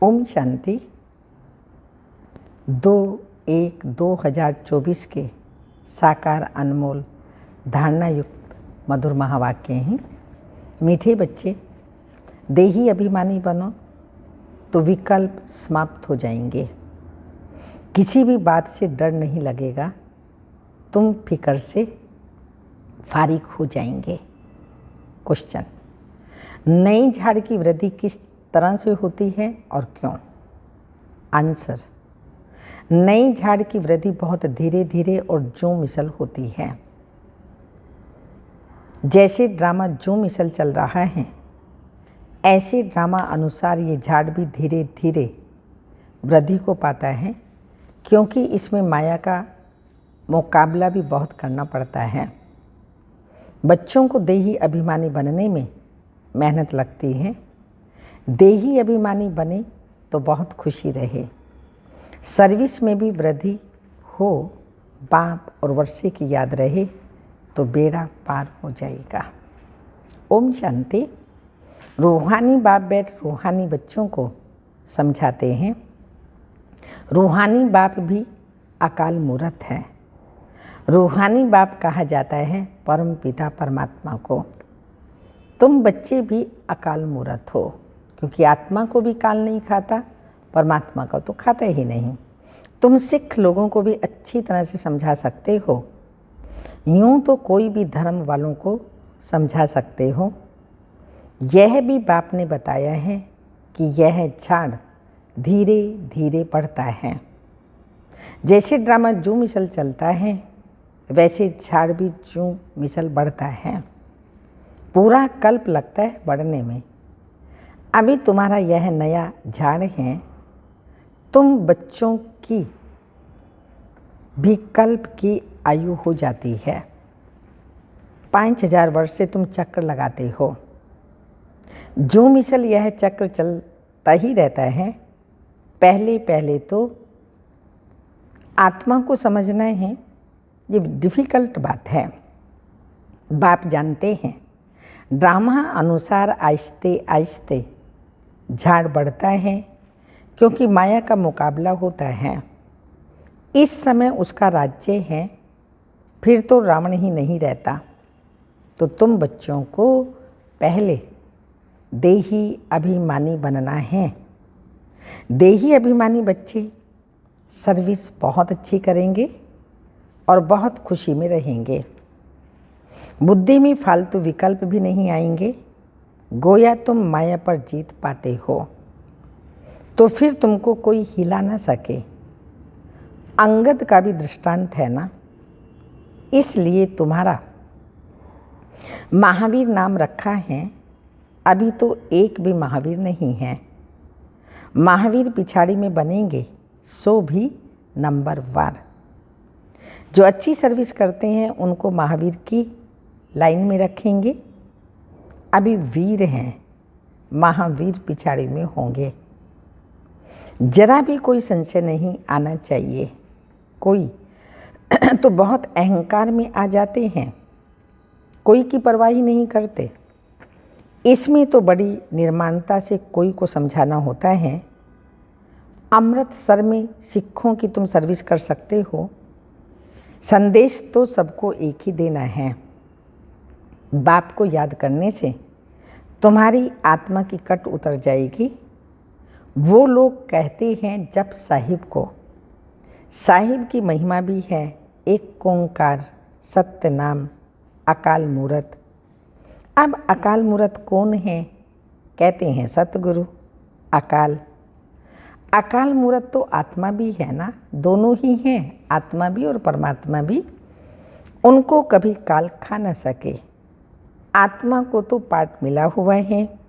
ओम शांति। 2/1/2024 के साकार अनमोल धारणा युक्त मधुर महावाक्य हैं। मीठे बच्चे, देही अभिमानी बनो तो विकल्प समाप्त हो जाएंगे। किसी भी बात से डर नहीं लगेगा, तुम फिक्र से फारिग हो जाएंगे। क्वेश्चन: नई झाड़ की वृद्धि किस तरह से होती है और क्यों? आंसर: नई झाड़ की वृद्धि बहुत धीरे धीरे और जो मिसल होती है। जैसे ड्रामा जो मिसल चल रहा है, ऐसे ड्रामा अनुसार ये झाड़ भी धीरे धीरे वृद्धि को पाता है, क्योंकि इसमें माया का मुकाबला भी बहुत करना पड़ता है। बच्चों को देही अभिमानी बनने में मेहनत लगती है। देही अभिमानी बने तो बहुत खुशी रहे। सर्विस में भी वृद्धि हो, बाप और वर्षे की याद रहे तो बेड़ा पार हो जाएगा। ओम शांति। रूहानी बाप बैठ रूहानी बच्चों को समझाते हैं। रूहानी बाप भी अकाल मूर्त है। रूहानी बाप कहा जाता है परम पिता परमात्मा को। तुम बच्चे भी अकाल मूर्त हो, क्योंकि आत्मा को भी काल नहीं खाता, परमात्मा का तो खाता ही नहीं। तुम सिख लोगों को भी अच्छी तरह से समझा सकते हो। यूं तो कोई भी धर्म वालों को समझा सकते हो। यह भी बाप ने बताया है कि यह झाड़ धीरे धीरे बढ़ता है। जैसे ड्रामा जो मिसल चलता है, वैसे झाड़ भी जो मिसल बढ़ता है। पूरा कल्प लगता है बढ़ने में। अभी तुम्हारा यह नया झाड़ है। तुम बच्चों की भी कल्प की आयु हो जाती है। 5000 वर्ष से तुम चक्र लगाते हो। जो मिसल यह चक्र चलता ही रहता है। पहले पहले तो आत्मा को समझना है, ये डिफ़िकल्ट बात है। बाप जानते हैं, ड्रामा अनुसार आहिस्ते आहिस्ते झाड़ बढ़ता है, क्योंकि माया का मुकाबला होता है। इस समय उसका राज्य है, फिर तो रावण ही नहीं रहता। तो तुम बच्चों को पहले देही अभिमानी बनना है। देही अभिमानी बच्चे सर्विस बहुत अच्छी करेंगे और बहुत खुशी में रहेंगे। बुद्धि में फालतू विकल्प भी नहीं आएंगे। गोया तुम माया पर जीत पाते हो, तो फिर तुमको कोई हिला ना सके। अंगद का भी दृष्टांत है ना, इसलिए तुम्हारा महावीर नाम रखा है। अभी तो एक भी महावीर नहीं है। महावीर पिछाड़ी में बनेंगे, सो भी नंबर 1। जो अच्छी सर्विस करते हैं उनको महावीर की लाइन में रखेंगे। अभी वीर हैं, महावीर पिछाड़ी में होंगे। जरा भी कोई संशय नहीं आना चाहिए। कोई तो बहुत अहंकार में आ जाते हैं, कोई की परवाह ही नहीं करते। इसमें तो बड़ी निर्माणता से कोई को समझाना होता है। अमृतसर में सिखों की तुम सर्विस कर सकते हो। संदेश तो सबको एक ही देना है। बाप को याद करने से तुम्हारी आत्मा की कट उतर जाएगी। वो लोग कहते हैं जब साहिब को, साहिब की महिमा भी है। एक ओंकार सत्य नाम अकाल मूर्त। अब अकाल मूर्त कौन है? कहते हैं सतगुरु। अकाल अकाल मूर्त तो आत्मा भी है ना, दोनों ही हैं, आत्मा भी और परमात्मा भी। उनको कभी काल खा न सके। आत्मा को तो पाठ मिला हुआ है,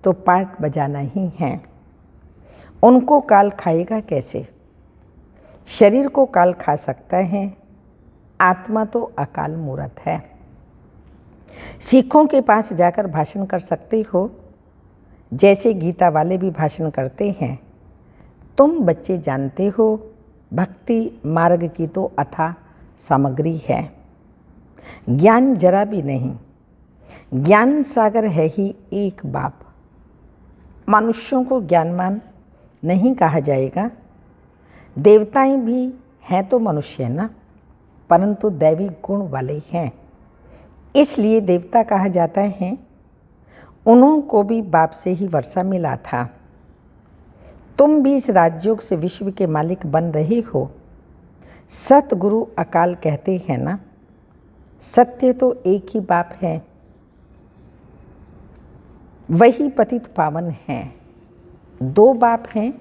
तो पाठ बजाना ही है। उनको काल खाएगा कैसे? शरीर को काल खा सकता है, आत्मा तो अकाल मूर्त है। सिखों के पास जाकर भाषण कर सकते हो, जैसे गीता वाले भी भाषण करते हैं। तुम बच्चे जानते हो, भक्ति मार्ग की तो अथाह सामग्री है। ज्ञान जरा भी नहीं। ज्ञान सागर है ही एक बाप। मनुष्यों को ज्ञानवान नहीं कहा जाएगा। देवताएं भी हैं तो मनुष्य ना, परंतु दैवी गुण वाले हैं, इसलिए देवता कहा जाता है। उन्हों को भी बाप से ही वर्षा मिला था। तुम भी इस राजयोग से विश्व के मालिक बन रहे हो। सतगुरु अकाल कहते हैं ना, सत्य तो एक ही बाप है, वही पतित पावन है। दो बाप हैं,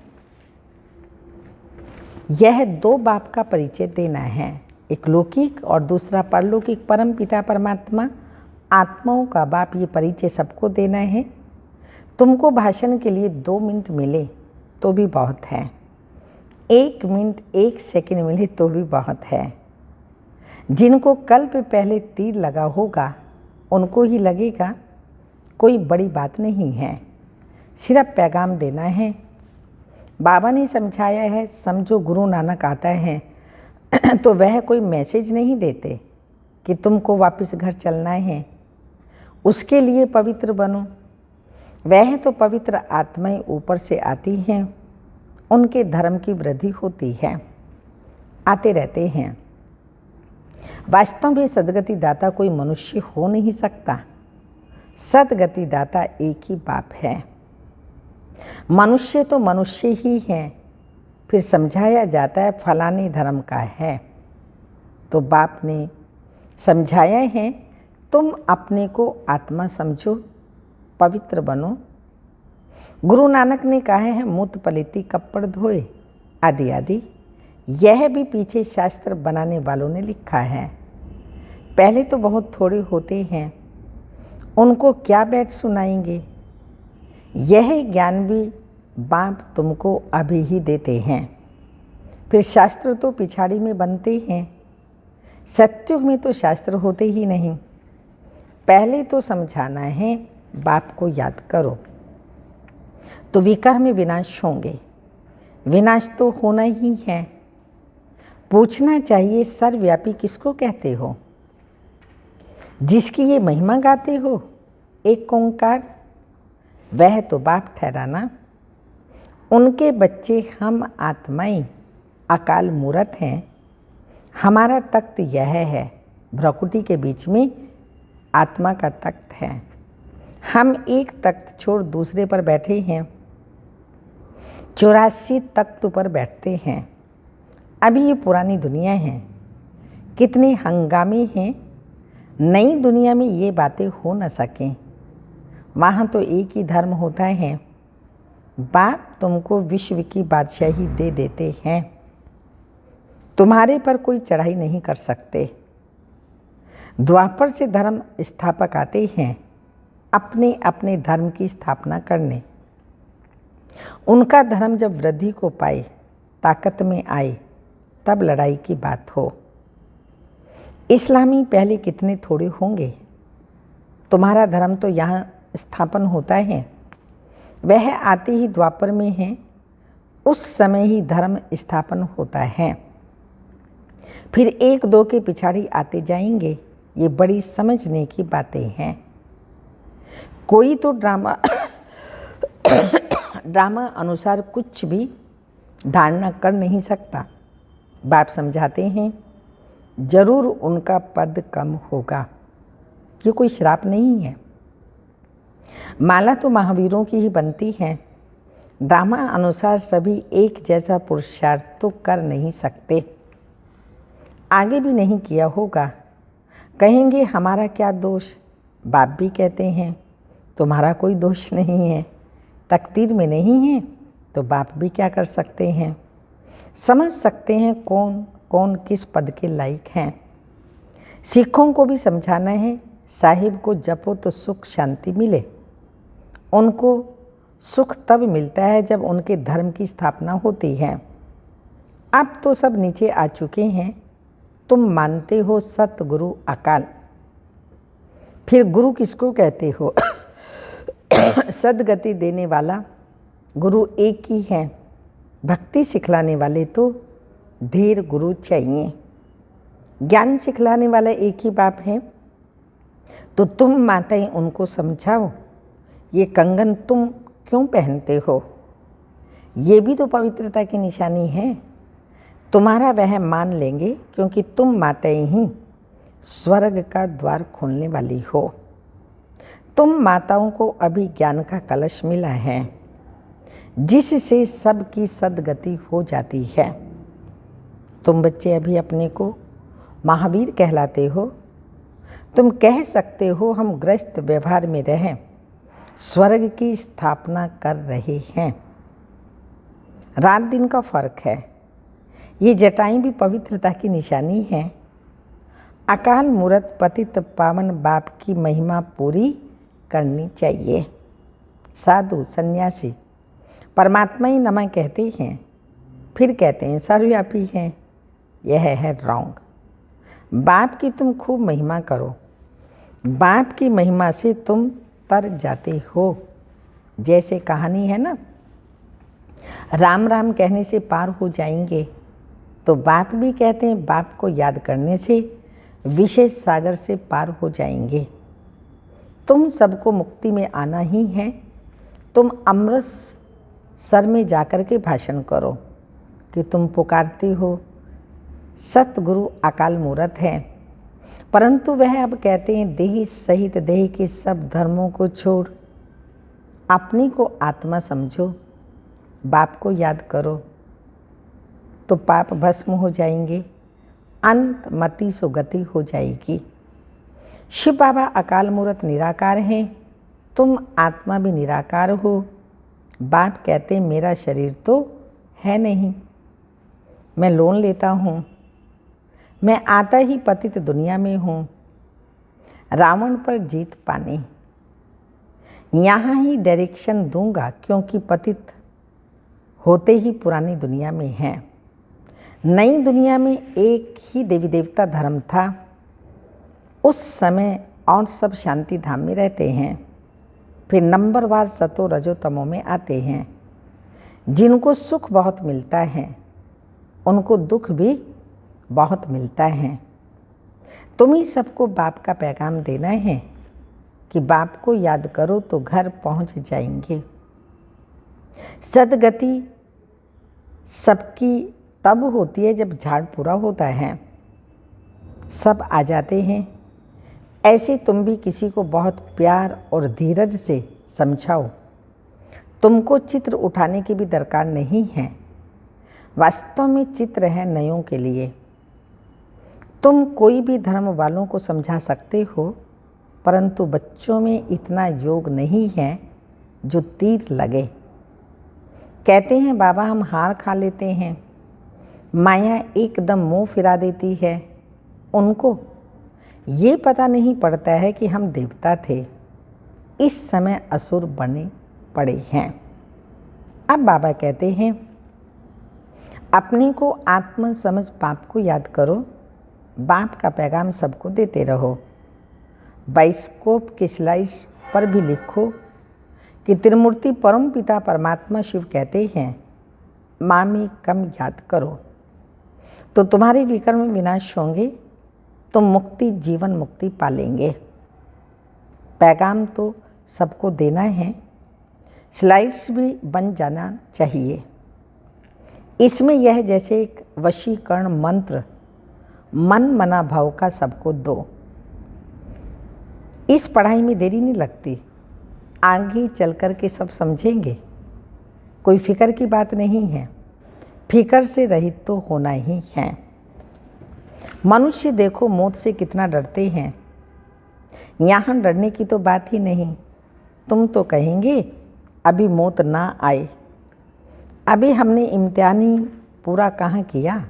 यह दो बाप का परिचय देना है, एक लौकिक और दूसरा परलौकिक। परम पिता परमात्मा आत्माओं का बाप, ये परिचय सबको देना है। तुमको भाषण के लिए 2 मिनट मिले तो भी बहुत है, 1 मिनट 1 सेकंड मिले तो भी बहुत है। जिनको कल्प पहले तीर लगा होगा उनको ही लगेगा, कोई बड़ी बात नहीं है, सिर्फ पैगाम देना है। बाबा ने समझाया है, समझो गुरु नानक आता है तो वह कोई मैसेज नहीं देते कि तुमको वापस घर चलना है, उसके लिए पवित्र बनो। वह तो पवित्र आत्माएं ऊपर से आती हैं, उनके धर्म की वृद्धि होती है, आते रहते हैं। वास्तव में सद्गति दाता कोई मनुष्य हो नहीं सकता। सद्गति दाता एक ही बाप है। मनुष्य तो मनुष्य ही है। फिर समझाया जाता है फलाने धर्म का है, तो बाप ने समझाया है तुम अपने को आत्मा समझो, पवित्र बनो। गुरु नानक ने कहा है मूत पलीती कपड़ धोए आदि आदि। यह भी पीछे शास्त्र बनाने वालों ने लिखा है। पहले तो बहुत थोड़े होते हैं, उनको क्या बैठ सुनाएंगे। यह ज्ञान भी बाप तुमको अभी ही देते हैं। फिर शास्त्र तो पिछाड़ी में बनते हैं, सत्युग में तो शास्त्र होते ही नहीं। पहले तो समझाना है, बाप को याद करो तो विकार में विनाश होंगे। विनाश तो होना ही है। पूछना चाहिए सर्वव्यापी किसको कहते हो, जिसकी ये महिमा गाते हो एक ओंकार, वह तो बाप ठहराना। उनके बच्चे हम आत्माएं अकाल मूरत हैं। हमारा तख्त यह है, भ्रकुटी के बीच में आत्मा का तख्त है। हम एक तख्त छोड़ दूसरे पर बैठे हैं, 84 तख्त पर बैठते हैं। अभी ये पुरानी दुनिया है, कितने हंगामे हैं। नई दुनिया में ये बातें हो न सकें, वहाँ तो एक ही धर्म होता है। बाप तुमको विश्व की बादशाही दे देते हैं, तुम्हारे पर कोई चढ़ाई नहीं कर सकते। द्वापर से धर्म स्थापक आते हैं अपने अपने धर्म की स्थापना करने। उनका धर्म जब वृद्धि को पाए, ताकत में आए, तब लड़ाई की बात हो। इस्लामी पहले कितने थोड़े होंगे, तुम्हारा धर्म तो यहाँ स्थापन होता है। वह आते ही द्वापर में है, उस समय ही धर्म स्थापन होता है। फिर 1-2 के पिछाड़ी आते जाएंगे। ये बड़ी समझने की बातें हैं। कोई तो ड्रामा अनुसार कुछ भी धारणा कर नहीं सकता। बाप समझाते हैं जरूर उनका पद कम होगा, ये कोई श्राप नहीं है। माला तो महावीरों की ही बनती है। ड्रामा अनुसार सभी एक जैसा पुरुषार्थ तो कर नहीं सकते, आगे भी नहीं किया होगा। कहेंगे हमारा क्या दोष। बाप भी कहते हैं तुम्हारा कोई दोष नहीं है, तकदीर में नहीं है तो बाप भी क्या कर सकते हैं। समझ सकते हैं कौन कौन किस पद के लायक हैं। सिखों को भी समझाना है, साहिब को जपो तो सुख शांति मिले। उनको सुख तब मिलता है जब उनके धर्म की स्थापना होती है। अब तो सब नीचे आ चुके हैं। तुम मानते हो सतगुरु अकाल, फिर गुरु किसको कहते हो? सदगति देने वाला गुरु एक ही है। भक्ति सिखलाने वाले तो ढेर गुरु चाहिए। ज्ञान सिखलाने वाला एक ही बाप है। तो तुम माताएं उनको समझाओ, ये कंगन तुम क्यों पहनते हो? ये भी तो पवित्रता की निशानी है। तुम्हारा वह मान लेंगे क्योंकि तुम माताएं ही स्वर्ग का द्वार खोलने वाली हो। तुम माताओं को अभी ज्ञान का कलश मिला है जिससे सबकी सद्गति हो जाती है। तुम बच्चे अभी अपने को महावीर कहलाते हो। तुम कह सकते हो हम ग्रस्त व्यवहार में रहें स्वर्ग की स्थापना कर रहे हैं। रात दिन का फर्क है। ये जटाएं भी पवित्रता की निशानी है। अकाल मूरत पतित पावन बाप की महिमा पूरी करनी चाहिए। साधु सन्यासी परमात्मा ही नमः कहते हैं, फिर कहते हैं सर्वव्यापी हैं। यह है रॉन्ग। बाप की तुम खूब महिमा करो। बाप की महिमा से तुम तर जाते हो। जैसे कहानी है ना, राम राम कहने से पार हो जाएंगे, तो बाप भी कहते हैं बाप को याद करने से विशेष सागर से पार हो जाएंगे। तुम सबको मुक्ति में आना ही है। तुम अमृतसर में जाकर के भाषण करो कि तुम पुकारते हो सतगुरु अकाल मूरत है, परंतु वह अब कहते हैं देह सहित देह के सब धर्मों को छोड़ अपनी को आत्मा समझो, बाप को याद करो, तो पाप भस्म हो जाएंगे, अंत मति सुगति हो जाएगी। शिव बाबा अकाल मूरत निराकार हैं, तुम आत्मा भी निराकार हो। बाप कहते हैं मेरा शरीर तो है नहीं, मैं लोन लेता हूँ, मैं आता ही पतित दुनिया में हूँ रावण पर जीत पाने। यहाँ ही डायरेक्शन दूंगा क्योंकि पतित होते ही पुरानी दुनिया में हैं। नई दुनिया में एक ही देवी देवता धर्म था उस समय और सब शांति धाम में रहते हैं। फिर नंबरवार सतो रजो तमो में आते हैं। जिनको सुख बहुत मिलता है उनको दुख भी बहुत मिलता है। तुम ही सबको बाप का पैगाम देना है कि बाप को याद करो तो घर पहुंच जाएंगे। सद्गति सबकी तब होती है जब झाड़ पूरा होता है, सब आ जाते हैं। ऐसे तुम भी किसी को बहुत प्यार और धीरज से समझाओ। तुमको चित्र उठाने की भी दरकार नहीं है। वास्तव में चित्र है नयों के लिए। तुम कोई भी धर्म वालों को समझा सकते हो, परंतु बच्चों में इतना योग नहीं है जो तीर लगे। कहते हैं बाबा हम हार खा लेते हैं, माया एकदम मुंह फिरा देती है। उनको ये पता नहीं पड़ता है कि हम देवता थे, इस समय असुर बने पड़े हैं। अब बाबा कहते हैं अपने को आत्म समझ बाप को याद करो, बाप का पैगाम सबको देते रहो। बाइस्कोप के स्लाइड्स पर भी लिखो कि त्रिमूर्ति परम पिता परमात्मा शिव कहते हैं माँ में कम याद करो तो तुम्हारे विकर्म विनाश होंगे, तुम मुक्ति जीवन मुक्ति पालेंगे। पैगाम तो सबको देना है, स्लाइड्स भी बन जाना चाहिए। इसमें यह जैसे एक वशीकरण मंत्र मन मना भाव का सबको दो। इस पढ़ाई में देरी नहीं लगती, आगे चल कर के सब समझेंगे। कोई फिक्र की बात नहीं है, फिक्र से रहित तो होना ही है। मनुष्य देखो मौत से कितना डरते हैं, यहाँ डरने की तो बात ही नहीं। तुम तो कहेंगे अभी मौत ना आए, अभी हमने इम्तिहानी पूरा कहाँ किया,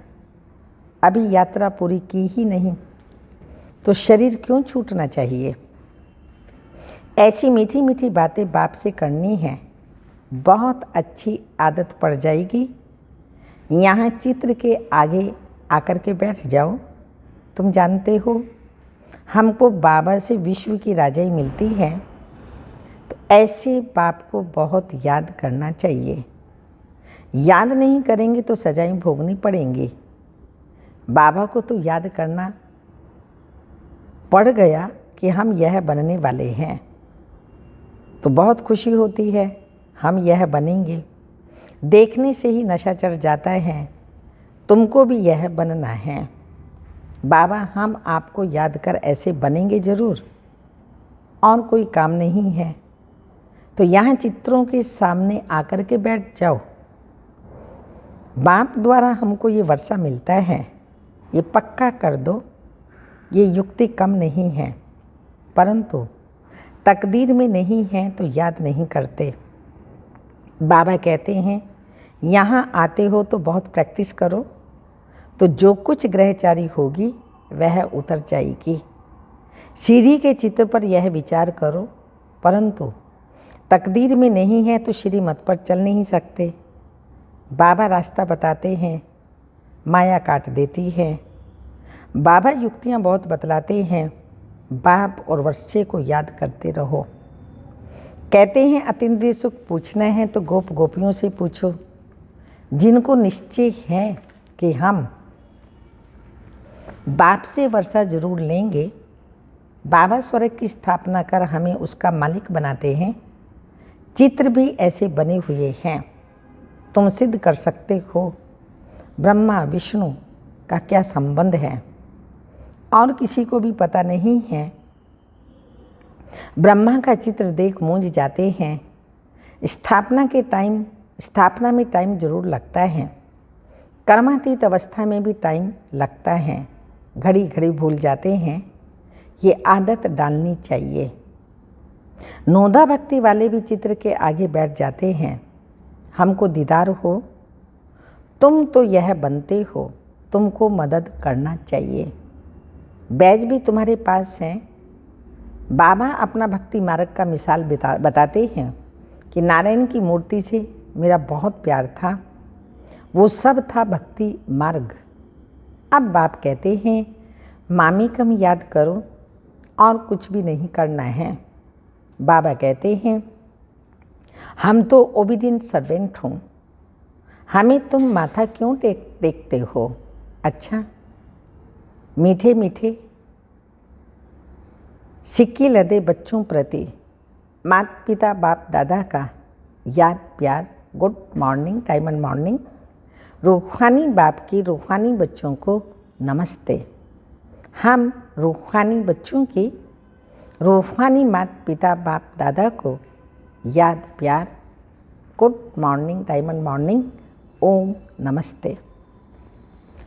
अभी यात्रा पूरी की ही नहीं, तो शरीर क्यों छूटना चाहिए। ऐसी मीठी मीठी बातें बाप से करनी है, बहुत अच्छी आदत पड़ जाएगी। यहाँ चित्र के आगे आकर के बैठ जाओ। तुम जानते हो हमको बाबा से विश्व की राजाई मिलती है, तो ऐसे बाप को बहुत याद करना चाहिए। याद नहीं करेंगे तो सजाएं भोगनी पड़ेंगी। बाबा को तो याद करना पड़ गया कि हम यह बनने वाले हैं, तो बहुत खुशी होती है हम यह बनेंगे। देखने से ही नशा चढ़ जाता है। तुमको भी यह बनना है। बाबा, हम आपको याद कर ऐसे बनेंगे ज़रूर, और कोई काम नहीं है तो यहाँ चित्रों के सामने आकर के बैठ जाओ। बाप द्वारा हमको ये वर्षा मिलता है, ये पक्का कर दो। ये युक्ति कम नहीं है, परंतु तकदीर में नहीं है तो याद नहीं करते। बाबा कहते हैं यहाँ आते हो तो बहुत प्रैक्टिस करो, तो जो कुछ ग्रहचारी होगी वह उतर जाएगी। सीढ़ी के चित्र पर यह विचार करो, परंतु तकदीर में नहीं है तो श्रीमत पर चल नहीं सकते। बाबा रास्ता बताते हैं, माया काट देती है। बाबा युक्तियाँ बहुत बतलाते हैं। बाप और वर्षे को याद करते रहो। कहते हैं अतीन्द्रिय सुख पूछना है तो गोप गोपियों से पूछो, जिनको निश्चय है कि हम बाप से वर्षा जरूर लेंगे। बाबा स्वर्ग की स्थापना कर हमें उसका मालिक बनाते हैं। चित्र भी ऐसे बने हुए हैं। तुम सिद्ध कर सकते हो ब्रह्मा विष्णु का क्या संबंध है, और किसी को भी पता नहीं है। ब्रह्मा का चित्र देख मूंझ जाते हैं। स्थापना में टाइम जरूर लगता है। कर्मातीत अवस्था में भी टाइम लगता है। घड़ी घड़ी भूल जाते हैं। ये आदत डालनी चाहिए। नोदा भक्ति वाले भी चित्र के आगे बैठ जाते हैं। हमको दीदार हो, तुम तो यह बनते हो, तुमको मदद करना चाहिए। बैज भी तुम्हारे पास हैं। बाबा अपना भक्ति मार्ग का मिसाल बताते हैं कि नारायण की मूर्ति से मेरा बहुत प्यार था, वो सब था भक्ति मार्ग। अब बाप कहते हैं मामी कम याद करो और कुछ भी नहीं करना है। बाबा कहते हैं हम तो ओबीडिएंट सर्वेंट हूँ, हमें तुम माथा क्यों टेकते हो। अच्छा, मीठे मीठे सिक्के लदे बच्चों प्रति माता पिता बाप दादा का याद प्यार, गुड मॉर्निंग, डायमंड मॉर्निंग। रूहानी बाप की रूहानी बच्चों को नमस्ते। हम रूहानी बच्चों की रूहानी माता पिता बाप दादा को याद प्यार, गुड मॉर्निंग, डायमंड मॉर्निंग, ओम नमस्ते।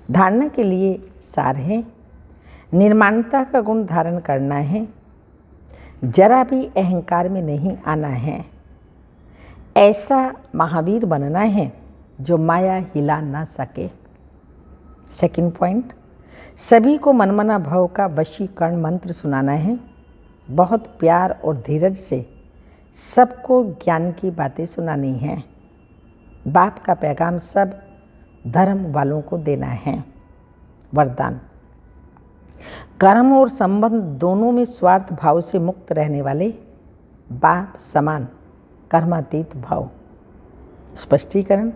धारणा के लिए सार है, निर्माणता का गुण धारण करना है, जरा भी अहंकार में नहीं आना है। ऐसा महावीर बनना है जो माया हिला ना सके। सेकंड पॉइंट, सभी को मनमना भाव का वशीकरण मंत्र सुनाना है। बहुत प्यार और धीरज से सबको ज्ञान की बातें सुनानी है। बाप का पैगाम सब धर्म वालों को देना है। वरदान, कर्म और संबंध दोनों में स्वार्थ भाव से मुक्त रहने वाले बाप समान कर्मातीत भाव। स्पष्टीकरण,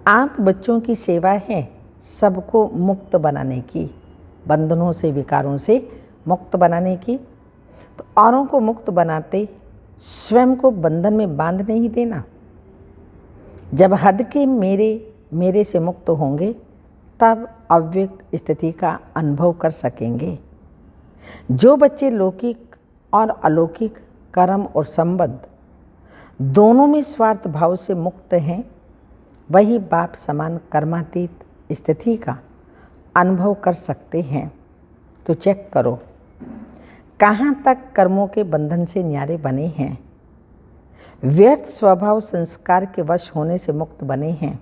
आप बच्चों की सेवा है सबको मुक्त बनाने की, बंधनों से विकारों से मुक्त बनाने की। तो औरों को मुक्त बनाते स्वयं को बंधन में बांध नहीं देना। जब हद के मेरे से मुक्त होंगे तब अव्यक्त स्थिति का अनुभव कर सकेंगे। जो बच्चे लौकिक और अलौकिक कर्म और संबंध दोनों में स्वार्थ भाव से मुक्त हैं, वही बाप समान कर्मातीत स्थिति का अनुभव कर सकते हैं। तो चेक करो कहाँ तक कर्मों के बंधन से न्यारे बने हैं, व्यर्थ स्वभाव संस्कार के वश होने से मुक्त बने हैं।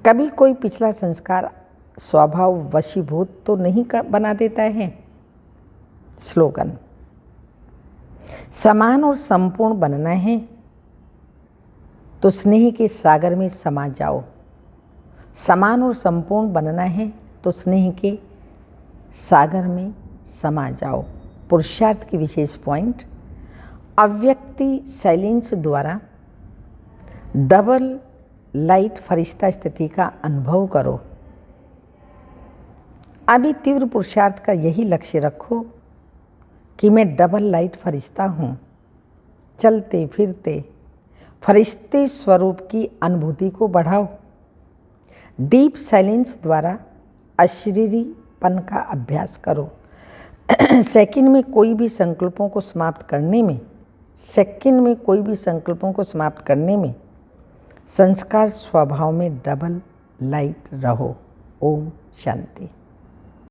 कभी कोई पिछला संस्कार स्वभाव वशीभूत तो नहीं बना देता है। स्लोगन, समान और संपूर्ण बनना है तो स्नेह के सागर में समा जाओ। समान और संपूर्ण बनना है तो स्नेह के सागर में समा जाओ। पुरुषार्थ की विशेष पॉइंट, अव्यक्ति साइलेंस द्वारा डबल लाइट फरिश्ता स्थिति का अनुभव करो। अभी तीव्र पुरुषार्थ का यही लक्ष्य रखो कि मैं डबल लाइट फरिश्ता हूँ। चलते फिरते फरिश्ते स्वरूप की अनुभूति को बढ़ाओ। डीप साइलेंस द्वारा अशरीरीपन का अभ्यास करो। सेकंड में कोई भी संकल्पों को समाप्त करने में संस्कार स्वभाव में डबल लाइट रहो। ओम शांति।